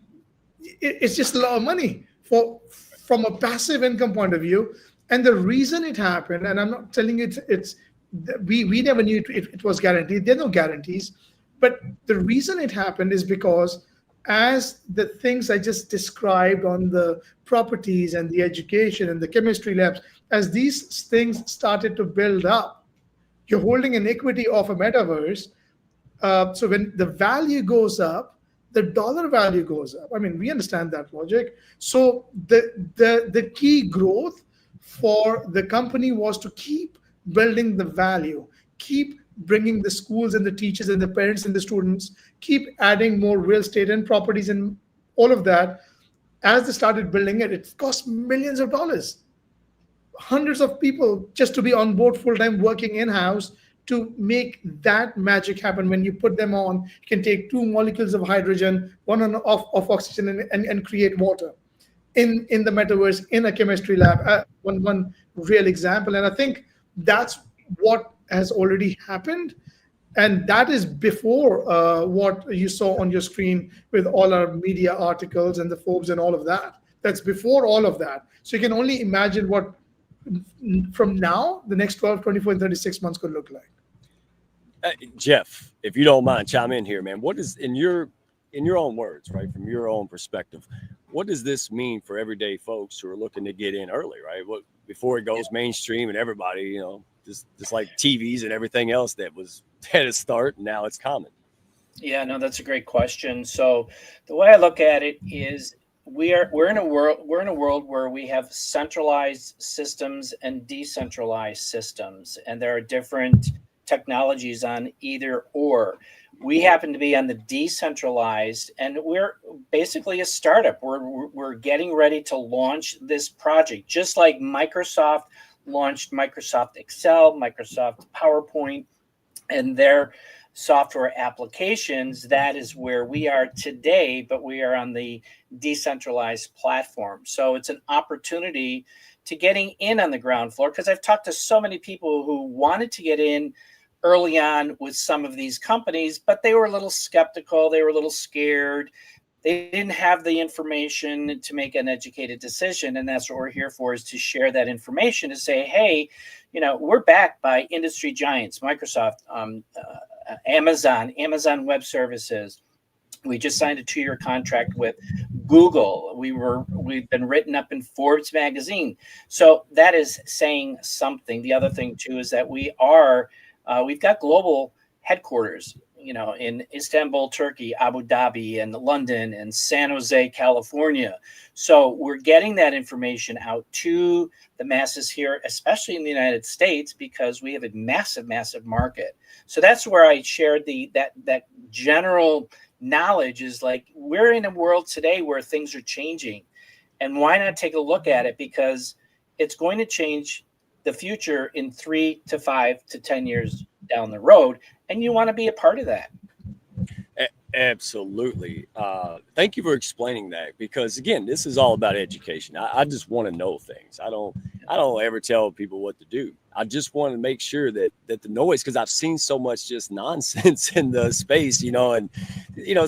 it's just a lot of money from a passive income point of view. And the reason it happened, and I'm not telling you we never knew it was guaranteed. There are no guarantees. But the reason it happened is because as the things I just described on the properties and the education and the chemistry labs, as these things started to build up, you're holding an equity of a metaverse. So when the value goes up, the dollar value goes up. I mean, we understand that logic. So the key growth for the company was to keep building the value, keep bringing the schools and the teachers and the parents and the students, keep adding more real estate and properties and all of that. As they started building it, it cost millions of dollars. Hundreds of people just to be on board full-time working in-house to make that magic happen. When you put them on, you can take 2 molecules of hydrogen, one of oxygen, and create water in the metaverse, in a chemistry lab. One real example. And I think that's what has already happened. And that is before what you saw on your screen with all our media articles and the Forbes and all of that. That's before all of that. So you can only imagine what from now, the next 12, 24, and 36 months could look like. Jeff, if you don't mind, chime in here, man. What is, in your own words, right, from your own perspective, what does this mean for everyday folks who are looking to get in early, right? What, before it goes mainstream and everybody, you know, just like TVs and everything else that was at its start, and now it's common. Yeah, no, that's a great question. So the way I look at it is we're in a world where we have centralized systems and decentralized systems, and there are different technologies on either or. We happen to be on the decentralized, and we're basically a startup. We're getting ready to launch this project, just like Microsoft launched Microsoft Excel, Microsoft PowerPoint, and their software applications. That is where we are today, but we are on the decentralized platform. So it's an opportunity to getting in on the ground floor, because I've talked to so many people who wanted to get in early on with some of these companies, but they were a little skeptical. They were a little scared. they didn't have the information to make an educated decision. And that's what we're here for, is to share that information, to say, hey, we're backed by industry giants, Microsoft, Amazon Web Services. We just signed a 2-year contract with Google. We've been written up in Forbes magazine. So that is saying something. The other thing too is that we've got global headquarters, in Istanbul, Turkey, Abu Dhabi, and London, and San Jose, California. So we're getting that information out to the masses here, especially in the United States, because we have a massive, massive market. So that's where I shared that general knowledge, is like, we're in a world today where things are changing, and why not take a look at it, because it's going to change the future in 3 to 5 to 10 years down the road, and you want to be a part of that. Absolutely. Thank you for explaining that, because again, this is all about education. I just want to know things. I don't ever tell people what to do. I just want to make sure that the noise, because I've seen so much just nonsense in the space, and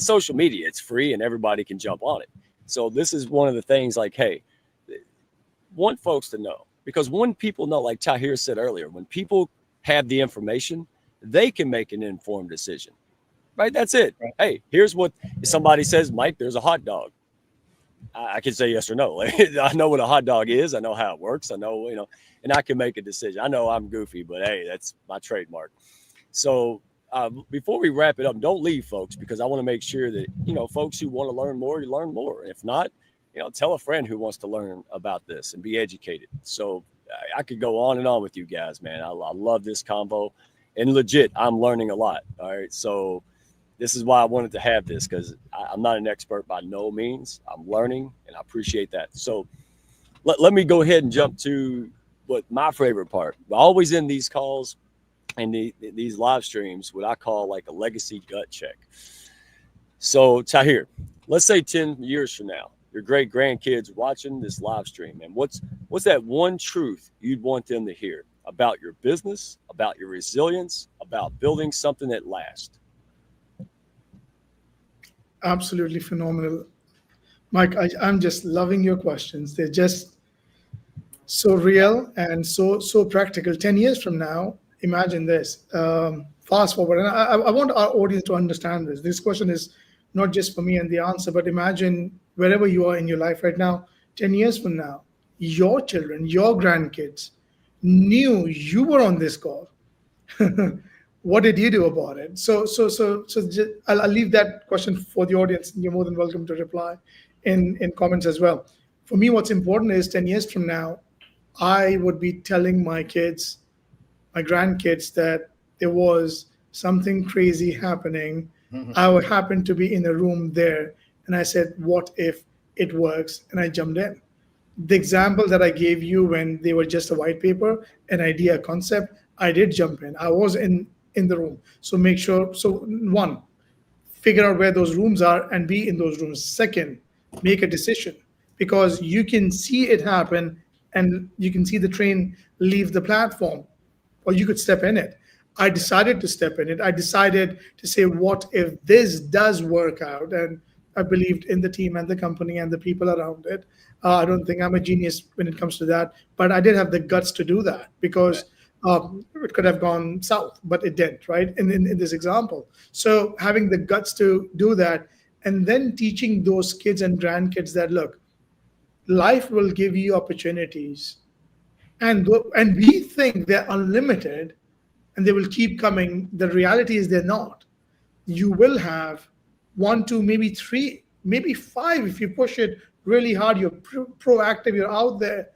social media, it's free and everybody can jump on it. So this is one of the things, like, hey, want folks to know, because when people know, like Tahir said earlier, when people have the information, they can make an informed decision. Right? That's it. Right. Hey, here's what, if somebody says, Mike, there's a hot dog. I can say yes or no. I know what a hot dog is. I know how it works. I know, and I can make a decision. I know I'm goofy, but hey, that's my trademark. So before we wrap it up, don't leave, folks, because I want to make sure that, folks who want to learn more, you learn more. If not, tell a friend who wants to learn about this and be educated. So I could go on and on with you guys, man. I love this convo, and legit, I'm learning a lot. All right. So this is why I wanted to have this, because I'm not an expert by no means. I'm learning, and I appreciate that. So let me go ahead and jump to what my favorite part. We're always in these calls and these live streams, what I call like a legacy gut check. So Tahir, let's say 10 years from now, your great grandkids watching this live stream, and what's that one truth you'd want them to hear about your business, about your resilience, about building something that lasts? Absolutely phenomenal. Mike, I'm just loving your questions. They're just so real and so practical. 10 years from now, imagine this. Fast forward. And I want our audience to understand this. This question is not just for me and the answer, but imagine wherever you are in your life right now, 10 years from now, your children, your grandkids knew you were on this call. What did you do about it? So I'll leave that question for the audience. You're more than welcome to reply in comments as well. For me, what's important is 10 years from now, I would be telling my kids, my grandkids, that there was something crazy happening. Mm-hmm. I happened to be in a room there, and I said, what if it works? And I jumped in. The example that I gave you, when they were just a white paper, an idea, a concept, I did jump in. I was in the room. So make sure, one, figure out where those rooms are and be in those rooms. Second, make a decision, because you can see it happen and you can see the train leave the platform, or you could step in it. I decided to step in it. I decided to say, what if this does work out? And I believed in the team and the company and the people around it. I don't think I'm a genius when it comes to that, but I did have the guts to do that, because it could have gone south, but it didn't, right? In this example. So having the guts to do that, and then teaching those kids and grandkids that, look, life will give you opportunities, and we think they're unlimited and they will keep coming. The reality is they're not. You will have 1, 2, maybe 3, maybe 5 if you push it really hard. You're proactive, you're out there.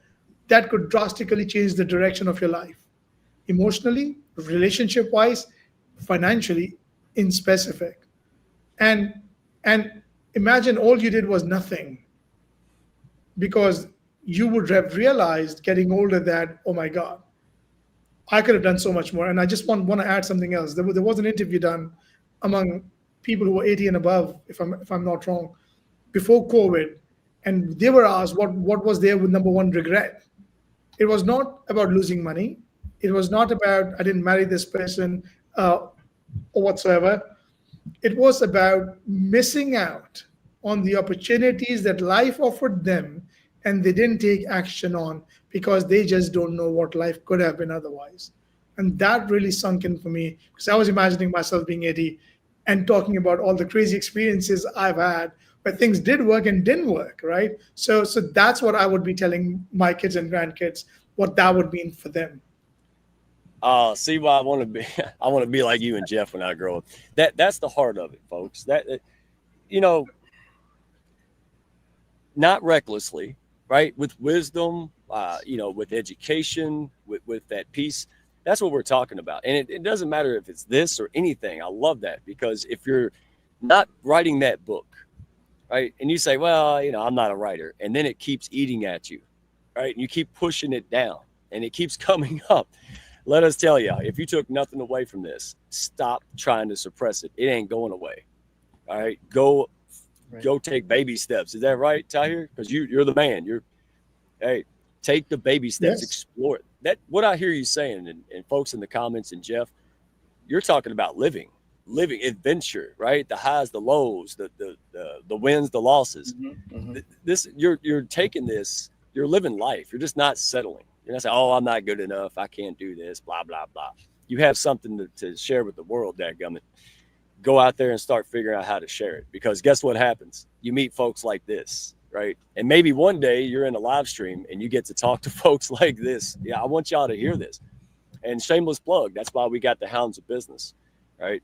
That could drastically change the direction of your life. Emotionally, relationship-wise, financially, in specific. And imagine all you did was nothing, because you would have realized getting older that, oh my God, I could have done so much more. And I just want to add something else. There was an interview done among people who were 80 and above, if I'm not wrong, before COVID, and they were asked what was their number one regret. It was not about losing money. It was not about, I didn't marry this person or whatsoever. It was about missing out on the opportunities that life offered them, and they didn't take action on because they just don't know what life could have been otherwise. And that really sunk in for me, because I was imagining myself being 80 and talking about all the crazy experiences I've had where things did work and didn't work, right? So that's what I would be telling my kids and grandkids, what that would mean for them. See why I want to be. I want to be like you and Jeff when I grow up. That's the heart of it, folks. That you know, not recklessly, right? With wisdom, with education, with that peace. That's what we're talking about. And it doesn't matter if it's this or anything. I love that, because if you're not writing that book, right, and you say, well, I'm not a writer, and then it keeps eating at you, right, and you keep pushing it down, and it keeps coming up. Let us tell you, if you took nothing away from this, stop trying to suppress it. It ain't going away. All right, go take baby steps. Is that right, Tahir? Because you're the man. Hey, take the baby steps. Yes. Explore it. That what I hear you saying, and folks in the comments, and Jeff, you're talking about living adventure, right? The highs, the lows, the wins, the losses. Mm-hmm. This you're taking this. You're living life. You're just not settling. You're not saying, oh, I'm not good enough. I can't do this, blah, blah, blah. You have something to share with the world, dadgummit. Go out there and start figuring out how to share it. Because guess what happens? You meet folks like this, right? And maybe one day you're in a live stream and you get to talk to folks like this. Yeah, I want y'all to hear this. And shameless plug, that's why we got the Hounds of Business, right?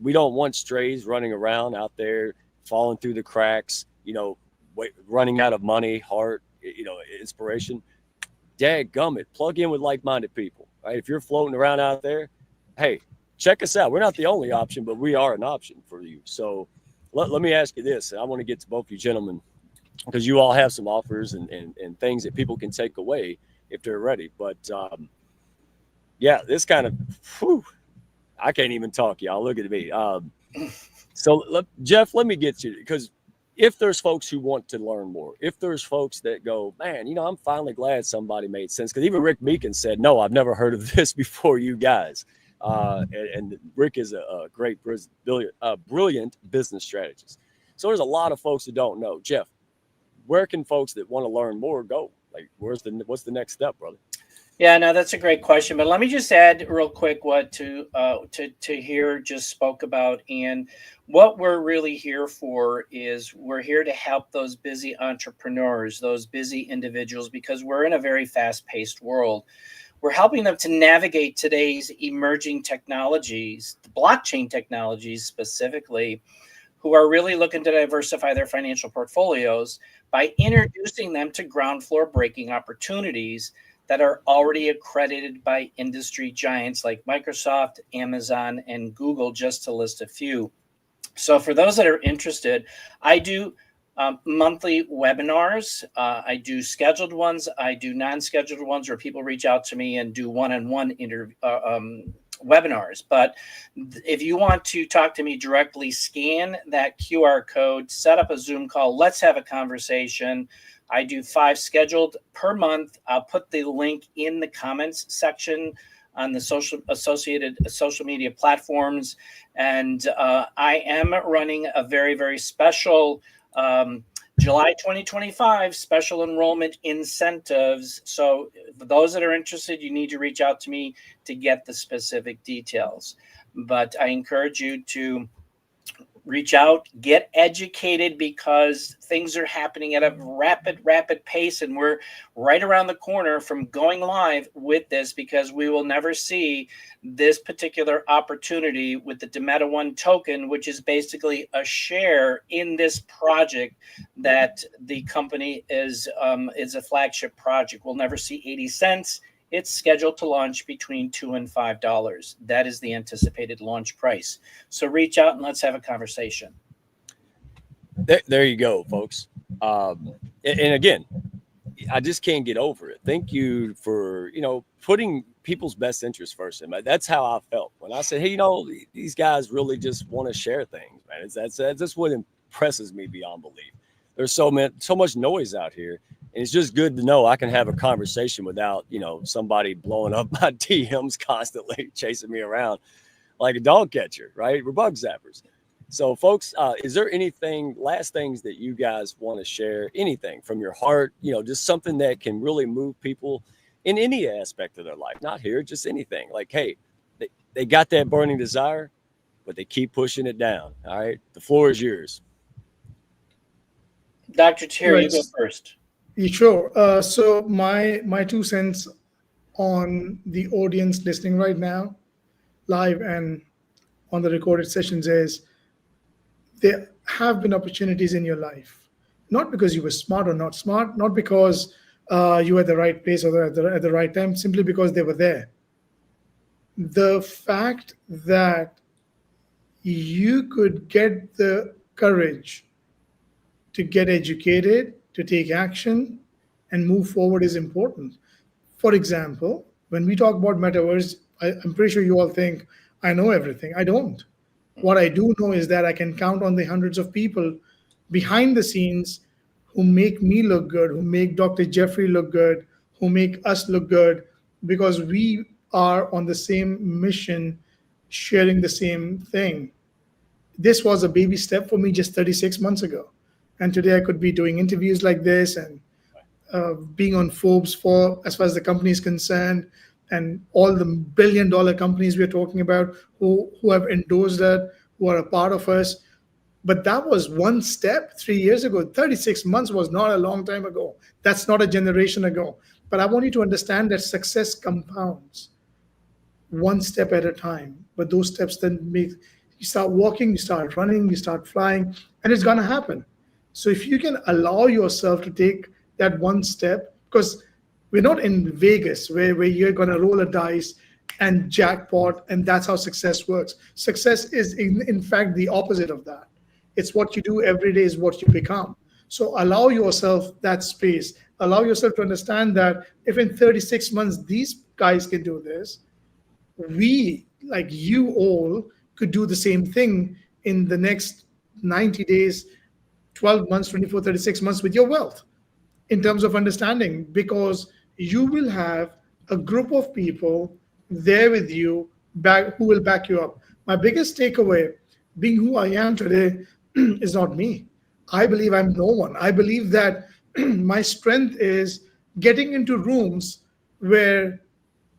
We don't want strays running around out there, falling through the cracks, running out of money, heart, inspiration. Dadgummit, plug in with like-minded people, right? If you're floating around out there, hey, check us out. We're not the only option, but we are an option for you. So let me ask you this, and I want to get to both you gentlemen, because you all have some offers and things that people can take away if they're ready. But this kind of, I can't even talk, y'all. Look at me. Jeff, let me get you, because if there's folks who want to learn more, if there's folks that go, man, I'm finally glad somebody made sense. Because even Rick Meakin said, no, I've never heard of this before you guys. And Rick is a great, brilliant business strategist. So there's a lot of folks that don't know. Jeff, where can folks that want to learn more go? Like, what's the next step, brother? Yeah, no, that's a great question. But let me just add real quick what Tahir just spoke about. And what we're really here for is we're here to help those busy entrepreneurs, those busy individuals, because we're in a very fast-paced world. We're helping them to navigate today's emerging technologies, the blockchain technologies specifically, who are really looking to diversify their financial portfolios by introducing them to ground floor breaking opportunities that are already accredited by industry giants like Microsoft, Amazon, and Google, just to list a few. So for those that are interested, I do monthly webinars. I do scheduled ones. I do non-scheduled ones where people reach out to me and do one-on-one webinars. But if you want to talk to me directly, scan that QR code, set up a Zoom call. Let's have a conversation. I do 5 scheduled per month. I'll put the link in the comments section on the associated social media platforms. And I am running a very, very special July 2025 special enrollment incentives. So for those that are interested, you need to reach out to me to get the specific details. But I encourage you to reach out, get educated, because things are happening at a rapid pace, and we're right around the corner from going live with this, because we will never see this particular opportunity with the DaMeta1 token, which is basically a share in this project that the company is a flagship project. We'll never see 80 cents. It's scheduled to launch between $2 and $5. That is the anticipated launch price. So reach out and let's have a conversation. There you go, folks. And again, I just can't get over it. Thank you for, putting people's best interests first. That's how I felt when I said, hey, these guys really just want to share things, man. That's what impresses me beyond belief. There's so much noise out here. And it's just good to know I can have a conversation without, somebody blowing up my DMs constantly, chasing me around like a dog catcher, right? We're bug zappers. So, folks, is there anything, last things that you guys want to share? Anything from your heart, just something that can really move people in any aspect of their life? Not here, just anything. Like, hey, they got that burning desire, but they keep pushing it down. All right, the floor is yours. Dr. Tahir, you go first. Sure. So my 2 cents on the audience listening right now, live and on the recorded sessions, is there have been opportunities in your life, not because you were smart or not smart, not because you were at the right place or at the right time, simply because they were there. The fact that you could get the courage to get educated, to take action, and move forward is important. For example, when we talk about metaverse, I'm pretty sure you all think I know everything. I don't. What I do know is that I can count on the hundreds of people behind the scenes who make me look good, who make Dr. Jeffrey look good, who make us look good, because we are on the same mission, sharing the same thing. This was a baby step for me just 36 months ago. And today I could be doing interviews like this and being on Forbes for, as far as the company is concerned, and all the billion-dollar companies we're talking about who have endorsed that, who are a part of us. But that was one step 3 years ago. 36 months was not a long time ago. That's not a generation ago. But I want you to understand that success compounds one step at a time. But those steps then make you start walking, you start running, you start flying, and it's going to happen. So if you can allow yourself to take that one step, because we're not in Vegas where you're going to roll a dice and jackpot, and that's how success works. Success is, in fact, the opposite of that. It's what you do every day is what you become. So allow yourself that space. Allow yourself to understand that if in 36 months these guys can do this, we, like you all, could do the same thing in the next 90 days, 12 months, 24, 36 months with your wealth in terms of understanding, because you will have a group of people there with you who will back you up. My biggest takeaway, being who I am today, is not me. I believe I'm no one. I believe that my strength is getting into rooms where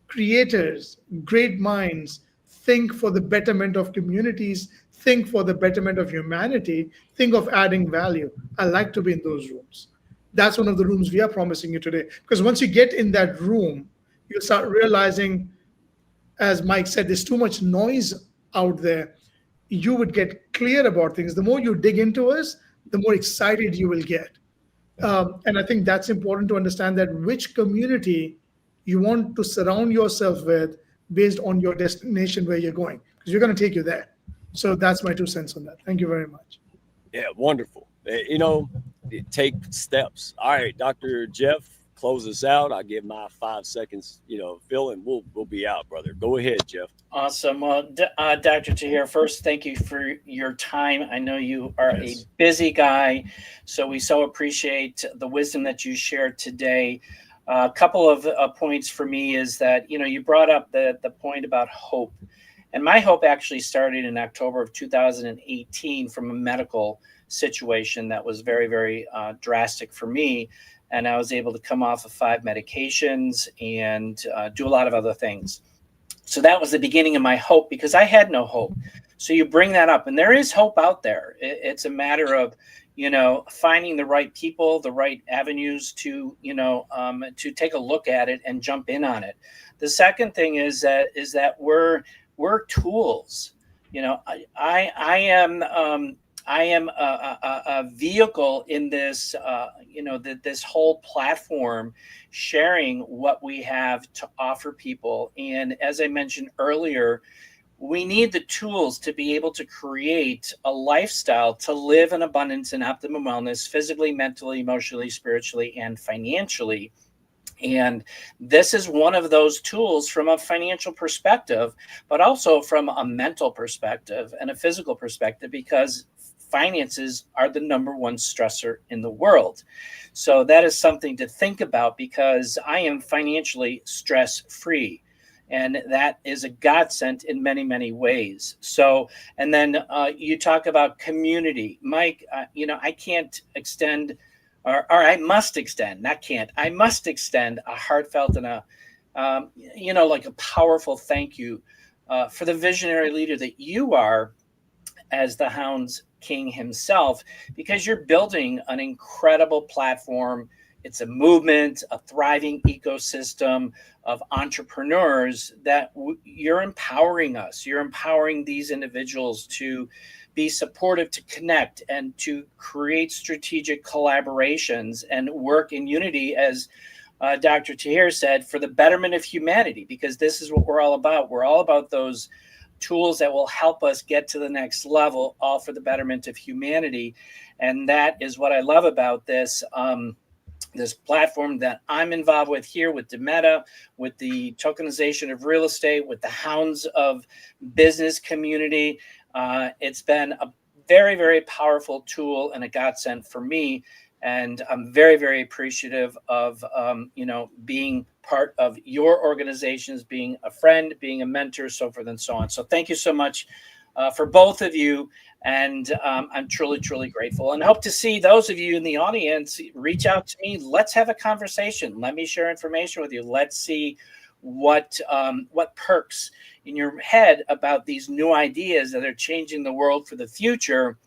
creators, great minds, think for the betterment of communities, think for the betterment of humanity, think of adding value. I like to be in those rooms. That's one of the rooms we are promising you today. Because once you get in that room, you'll start realizing, as Mike said, there's too much noise out there. You would get clear about things. The more you dig into us, the more excited you will get. And I think that's important to understand, that which community you want to surround yourself with based on your destination where you're going, because you're going to take you there. So that's my 2 cents on that. Thank you very much. Yeah, wonderful. Take steps. All right, Dr. Jeff, close us out. I'll give my 5 seconds, Phil, and we'll be out, brother. Go ahead, Jeff. Awesome. Well, Dr. Tahir, first, thank you for your time. I know you are a busy guy, so we so appreciate the wisdom that you shared today. A couple of points for me is that, you brought up the point about hope. And my hope actually started in October of 2018 from a medical situation that was very, very drastic for me. And I was able to come off of 5 medications and do a lot of other things. So that was the beginning of my hope, because I had no hope. So you bring that up, and there is hope out there. It's a matter of, finding the right people, the right avenues to take a look at it and jump in on it. The second thing is that we're tools. I am a vehicle in this, this whole platform, sharing what we have to offer people. And as I mentioned earlier, we need the tools to be able to create a lifestyle to live in abundance and optimum wellness, physically, mentally, emotionally, spiritually, and financially. And this is one of those tools from a financial perspective, but also from a mental perspective and a physical perspective, because finances are the number one stressor in the world. So that is something to think about, because I am financially stress-free. And that is a godsend in many, many ways. So, and then you talk about community. Mike, I can't extend, or I must extend, not can't, I must extend a heartfelt and like a powerful thank you for the visionary leader that you are as the Hounds King himself, because you're building an incredible platform. It's a movement, a thriving ecosystem of entrepreneurs that you're empowering us. You're empowering these individuals to be supportive, to connect, and to create strategic collaborations and work in unity, as Dr. Tahir said, for the betterment of humanity, because this is what we're all about. We're all about those tools that will help us get to the next level, all for the betterment of humanity. And that is what I love about this. This platform that I'm involved with here with DaMeta, with the tokenization of real estate, with the Hounds of business community. It's been a very, very powerful tool and a godsend for me. And I'm very, very appreciative of, being part of your organizations, being a friend, being a mentor, so forth and so on. So thank you so much for both of you. And I'm truly, truly grateful, and hope to see those of you in the audience reach out to me. Let's have a conversation. Let me share information with you. Let's see what perks in your head about these new ideas that are changing the world for the future,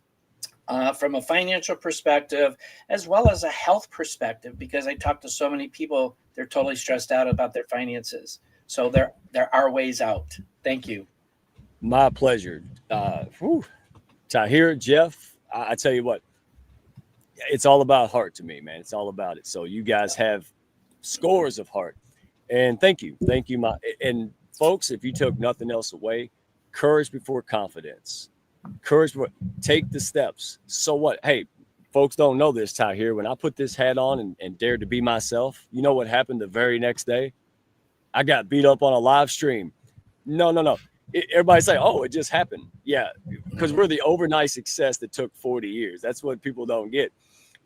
from a financial perspective, as well as a health perspective, because I talk to so many people, they're totally stressed out about their finances. So there are ways out. Thank you. My pleasure. Tahir, Jeff, I tell you what, it's all about heart to me, man. It's all about it. So you guys have scores of heart, and thank you. And folks, if you took nothing else away, courage before confidence. Courage, take the steps. So what? Hey, folks don't know this, Tahir. When I put this hat on and dared to be myself, you know what happened the very next day? I got beat up on a live stream. No. Everybody say, oh, it just happened. Yeah, because we're the overnight success that took 40 years. That's what people don't get.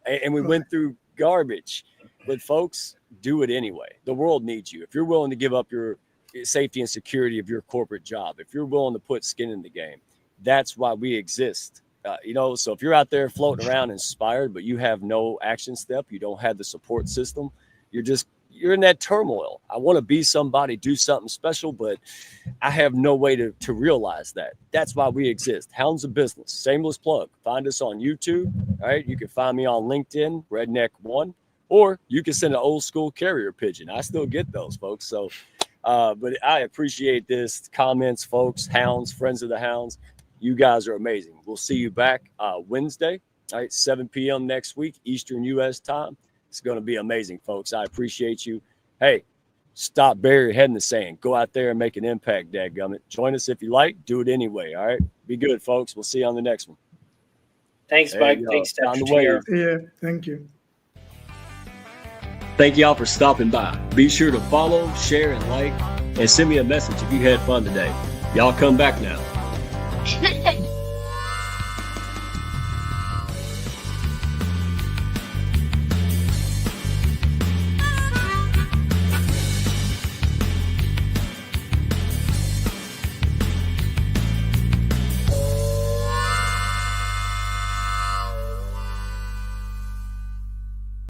And we went through garbage. But folks, do it anyway. The world needs you. If you're willing to give up your safety and security of your corporate job, if you're willing to put skin in the game, that's why we exist. So if you're out there floating around inspired, but you have no action step, you don't have the support system, you're in that turmoil. I want to be somebody, do something special, but I have no way to realize that. That's why we exist. Hounds of Business, shameless plug. Find us on YouTube. All right. You can find me on LinkedIn, Redneck1, or you can send an old school carrier pigeon. I still get those, folks. So, but I appreciate this comments, folks, Hounds, friends of the Hounds. You guys are amazing. We'll see you back Wednesday, all right, 7 p.m. next week, Eastern U.S. time. It's going to be amazing, folks. I appreciate you. Hey, stop burying your head in the sand. Go out there and make an impact, dadgummit. Join us if you like. Do it anyway, all right? Be good, folks. We'll see you on the next one. Thanks, Mike. Thanks, Dr. Tahir. Yeah, thank you. Thank y'all for stopping by. Be sure to follow, share, and like, and send me a message if you had fun today. Y'all come back now.